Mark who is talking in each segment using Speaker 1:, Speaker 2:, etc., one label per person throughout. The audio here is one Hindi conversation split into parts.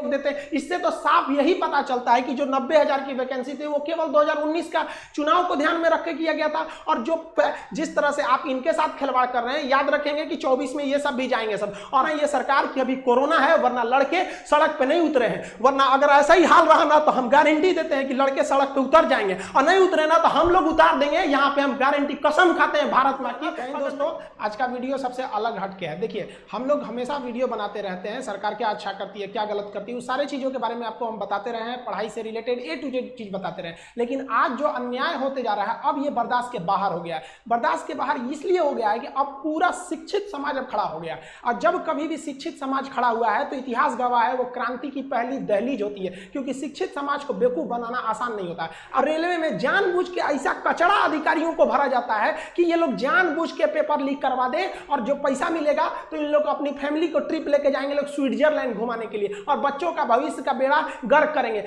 Speaker 1: देते हैं। इससे तो साफ यही पता चलता है कि जो 90,000 की वैकेंसी थी वो केवल 2019 का चुनाव को ध्यान में रख के किया गया था। और जो जिस तरह से आप इनके साथ खिलवाड़ कर रहे हैं, याद रखेंगे कि 24 में ये सब भी जाएंगे सब। और ये सरकार की अभी कोरोना है, वरना लड़के सड़क पे नहीं उतरे हैं। वरना अगर ऐसा ही हाल रहा ना तो हम गारंटी देते हैं कि लड़के सड़क पे उतर जाएंगे, और नहीं उतरे ना तो हम लोग उतार देंगे। यहाँ पे हम गारंटी कसम खाते हैं भारत माँ की। दोस्तों, आज का वीडियो सबसे अलग हटके है। देखिए, हम लोग हमेशा वीडियो बनाते रहते हैं, सरकार क्या अच्छा करती है, क्या गलत करती है, उस सारे चीजों के बारे में आपको हम बताते रहे हैं, पढ़ाई से रिलेटेड A to Z चीज बताते रहे। लेकिन आज जो अन्याय होते जा रहा है, अब ये बर्दाश्त के बाहर हो गया है। बर्दाश्त के बाहर इसलिए हो गया है कि अब पूरा शिक्षित समाज अब खड़ा हो गया। और जब कभी भी शिक्षित समाज खड़ा हुआ है तो इतिहास गवाह है, वो क्रांति की पहली दहलीज होती है, क्योंकि शिक्षित समाज को बेवकूफ बनाना आसान नहीं होता है। और रेलवे में जानबूझ के ऐसा कचरा अधिकारियों को भरा जाता है कि ये लोग जानबूझ के पेपर लीक करवा दे, और जो पैसा मिलेगा तो इन लोग अपनी फैमिली को ट्रिप लेके जाएंगे लोग स्विट्जरलैंड घुमाने के लिए, और बच्चों का भविष्य का बेड़ा गर्क करेंगे।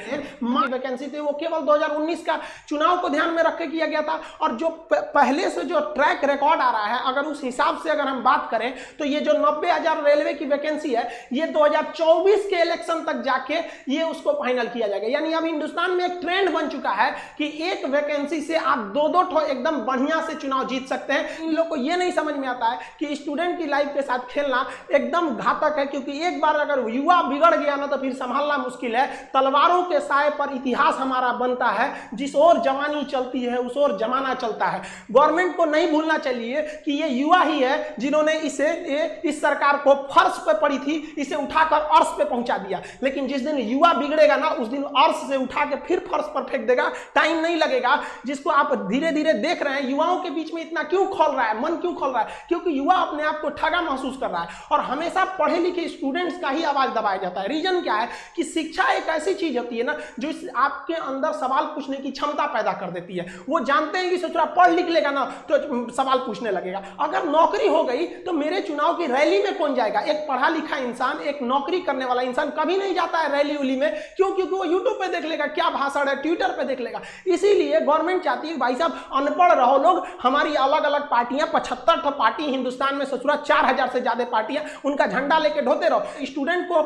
Speaker 1: वैकेंसी थी वो केवल 2019 का चुनाव को ध्यान में रख के किया गया था। और जो पहले से जो ट्रैक रिकॉर्ड आ रहा है, अगर उस हिसाब से अगर हम बात करें तो ये जो 90,000 रेलवे की वैकेंसी है, ये 2024 के इलेक्शन तक जाके ये उसको फाइनल किया जाएगा। यानी अब हिंदुस्तान में एक ट्रेंड बन चुका है कि एक वैकेंसी से आप दो ठो एकदम बढ़िया से चुनाव जीत सकते हैं। इन लोग को ये नहीं समझ में आता है कि स्टूडेंट की लाइफ के साथ खेलना एकदम घातक है, क्योंकि एक बार अगर युवा बिगड़ गया ना तो फिर संभालना मुश्किल है। तलवारों के साए पर इतिहास हमारा बनता है, जिस ओर जवानी चलती है उस ओर जमाना चलता है। गवर्नमेंट को नहीं भूलना चाहिए कि ये युवा ही है जिन्होंने इस सरकार को फर्श पे पड़ी थी, इसे उठाकर अर्श पे पहुंचा दिया। लेकिन जिस दिन युवा बिगड़ेगा ना, उस दिन अर्श से उठा के फिर फर्श पर फेंक देगा। टाइम नहीं लगेगा, जिसको आप धीरे धीरे देख रहे हैं। युवाओं के बीच में इतना क्यों खोल रहा है, मन क्यों खोल रहा है? क्योंकि युवा अपने आप को ठगा महसूस कर रहा है, और हमेशा पढ़े लिखे स्टूडेंट्स का ही आवाज दबाया जाता है। रीजन क्या है कि शिक्षा एक ऐसी चीज होती है ना जो आपके अंदर सवाल पूछने की क्षमता पैदा कर देती है। वो जानते हैं कि सोच रहा पढ़ लिख लेगा ना तो सवाल पूछने लगेगा। अगर नौकरी हो गई तो मेरे चुनाव की रैली में कौन जाएगा? एक पढ़ा लिखा इंसान, एक नौकरी करने वाला इंसान कभी नहीं जाता है रैली उली में। क्यों? क्योंकि वो यूट्यूब पे देख लेगा क्या भाषण है, ट्विटर पे देख लेगा। इसीलिए गवर्नमेंट चाहती है भाई साहब अनपढ़ रहो लोग, हमारी अलग अलग पार्टियां, 75 पार्टी हिंदुस्तान में, ससुरा 4000 से ज्यादा पार्टियां, उनका झंडा लेके ढोते रहो। स्टूडेंट को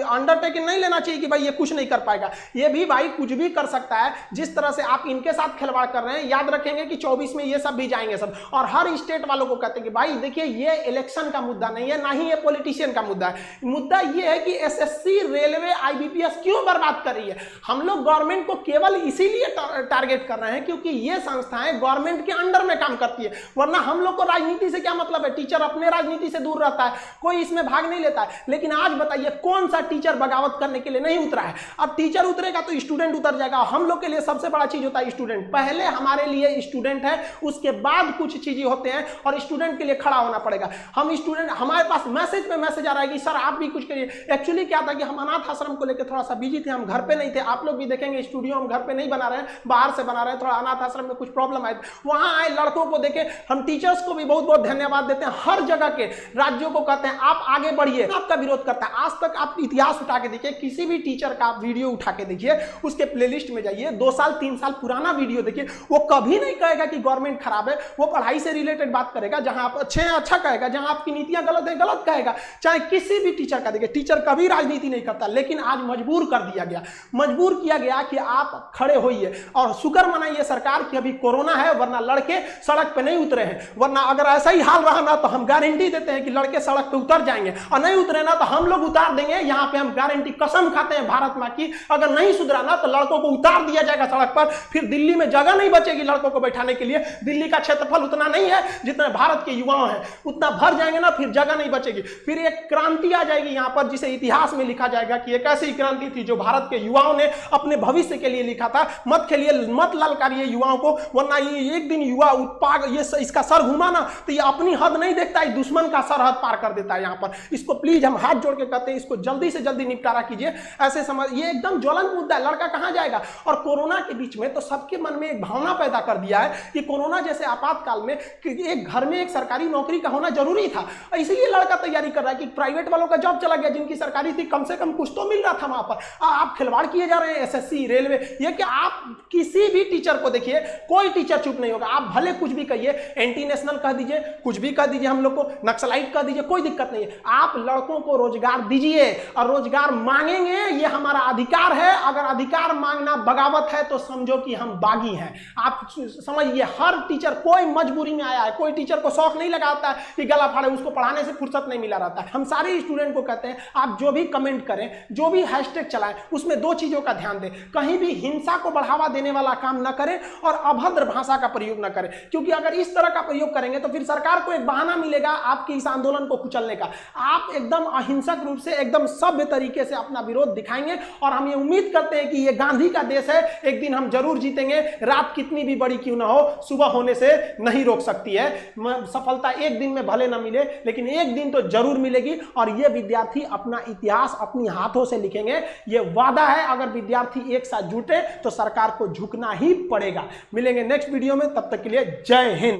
Speaker 1: अंडरटेकिंग नहीं लेना चाहिए कि भाई ये कुछ नहीं कर पाएगा। ये भी भाई कुछ भी कर सकता है। जिस तरह से आप इनके साथ खिलवाड़ कर रहे हैं, याद रखेंगे कि 24 में ये सब भी जाएंगे सब। और हर स्टेट वालों को कहते हैं कि भाई देखिए, ये इलेक्शन का मुद्दा नहीं है, ना ही ये पॉलिटिशियन का मुद्दा है। मुद्दा ये है कि एसएससी, रेलवे, आईबीपीएस क्यों बर्बाद कर रही है। हम लोग गवर्नमेंट को केवल इसीलिए टारगेट कर रहे हैं क्योंकि ये संस्थाएं गवर्नमेंट के अंडर में काम करती है। वरना हम लोग को राजनीति से क्या मतलब है? टीचर अपने राजनीति से दूर रहता है, कोई इसमें भाग नहीं लेता है। लेकिन आज बताइए कौन सा टीचर बगावत करने के लिए नहीं उतरा है? अब टीचर उतरेगा तो स्टूडेंट उतर जाएगा। हम लोग के लिए सबसे बड़ा चीज होता है स्टूडेंट। पहले हमारे लिए स्टूडेंट है, उसके बाद कुछ चीजें होते हैं, और स्टूडेंट के लिए खड़ा होना पड़ेगा। हम स्टूडेंट, हमारे पास मैसेज पे मैसेज आ रहा है कि सर आप भी कुछ करिए। एक्चुअली क्या था कि हम अनाथ आश्रम को लेकर थोड़ा सा बिजी थे, हम घर पे नहीं थे। आप लोग भी देखेंगे स्टूडियो हम घर पे नहीं बना रहे हैं, बाहर से बना रहे हैं। थोड़ा अनाथ आश्रम में कुछ प्रॉब्लम आए, वहां आए लड़कों को देखे। हम टीचर्स को भी बहुत बहुत धन्यवाद देते हैं। हर जगह के राज्यों को कहते हैं आप आगे बढ़िए, आपका विरोध करता है। आज तक आप इतिहास उठा के देखिए, किसी भी टीचर का आप वीडियो उठा के देखिए, उसके प्लेलिस्ट में जाइए, 2 साल 3 साल पुराना वीडियो देखिए, वो कभी नहीं कहेगा कि गवर्नमेंट खराब है। वो पढ़ाई से रिलेटेड बात करेगा, जहां आप अच्छे हैं अच्छा कहेगा, जहां आपकी नीतियां गलत है गलत कहेगा। चाहे किसी भी टीचर का देखिए, टीचर कभी राजनीति नहीं करता। लेकिन आज मजबूर कर दिया गया, मजबूर किया गया कि आप खड़े होइए। और शुक्र मनाइए सरकार की अभी कोरोना है, वरना लड़के सड़क पे नहीं उतरे हैं। वरना अगर ऐसा ही हाल रहा ना तो हम गारंटी देते हैं कि लड़के सड़क पे उतर जाएंगे, और नहीं उतरे ना तो हम लोग उतार देंगे। यहाँ पे हम गारंटी कसम खाते हैं भारत माँ की। अगर नहीं सुधरा ना तो लड़कों को उतार दिया जाएगा सड़क पर। फिर दिल्ली में जगह नहीं बचेगी लड़कों को बैठाने के लिए। दिल्ली का क्षेत्रफल उतना नहीं है जितना भारत के युवाओं हैं, उतना भर जाएंगे ना, फिर जगह नहीं बचेगी। फिर एक क्रांति आ जाएगी यहाँ पर, जिसे इतिहास में लिखा जाएगा कि एक ऐसी क्रांति थी जो भारत के युवाओं ने अपने भविष्य के लिए लिखा था। मत खेलिए, मत ललकारिए युवाओं को, वरना ये एक दिन युवा उत्पाद ये इसका सर घुमा ना तो ये अपनी हद नहीं देखता है, दुश्मन का सरहद पार कर देता है यहाँ पर। इसको प्लीज हम हाथ जोड़ के कहते हैं, इसको जल्दी से जल्दी निपटारा कीजिए। ऐसे समझ, ये एकदम ज्वलंत मुद्दा है। लड़का कहाँ जाएगा? और कोरोना के बीच में तो सबके मन में एक भावना पैदा कर दिया है कि कोरोना जैसे आपातकाल में एक घर में एक सरकारी नौकरी का होना जरूरी था। इसलिए लड़का तैयारी कर रहा है कि प्राइवेट वालों का जॉब चला गया, जिनकी सरकारी थी कम से कम कुछ तो मिल रहा था वहां पर। आप खिलवाड़ किए जा रहे हैं एसएससी, रेलवे। ये कि आप किसी भी टीचर को देखिए, कोई टीचर चुप नहीं होगा। आप भले कुछ भी कहिए, एंटी नेशनल कह दीजिए, कुछ भी कह दीजिए, हम लोग को नक्सलाइट कह दीजिए, कोई दिक्कत नहीं है। आप लड़कों को रोजगार दीजिए, और रोजगार मांगेंगे, ये हमारा अधिकार है। अगर अधिकार मांगना बगावत है तो समझो कि हम बागी हैं। आप समझिए, हर टीचर, कोई मजबूरी में आया है, कोई टीचर को शौक नहीं लगाता है कि गला फाड़े, उसको पढ़ाने से फुर्सत नहीं मिला रहता है। हम सारे स्टूडेंट को कहते हैं आप जो भी कमेंट करें, जो भी हैशटैग चलाएं, उसमें दो चीजों का ध्यान दें। कहीं भी हिंसा को बढ़ावा देने वाला काम न करें और अभद्र भाषा का प्रयोग न करें, क्योंकि अगर इस तरह का प्रयोग करेंगे तो फिर सरकार को एक बहाना मिलेगा आपके इस आंदोलन को कुचलने का। आप एकदम अहिंसक रूप से, एकदम सभ्य तरीके से अपना विरोध दिखाएंगे और हम ये उम्मीद करते हैं कि ये गांधी का देश है, एक दिन हम जरूर जीतेंगे। रात कितनी भी बड़ी क्यों ना हो, सुबह होने से नहीं रोक सकती है। सफलता एक दिन में भले ना मिले, लेकिन एक दिन तो जरूर मिलेगी और ये विद्यार्थी अपना इतिहास अपनी हाथों से लिखेंगे। ये वादा है, अगर विद्यार्थी एक साथ जुटे तो सरकार को झुकना ही पड़ेगा। मिलेंगे नेक्स्ट वीडियो में, तब तक के लिए जय हिंद।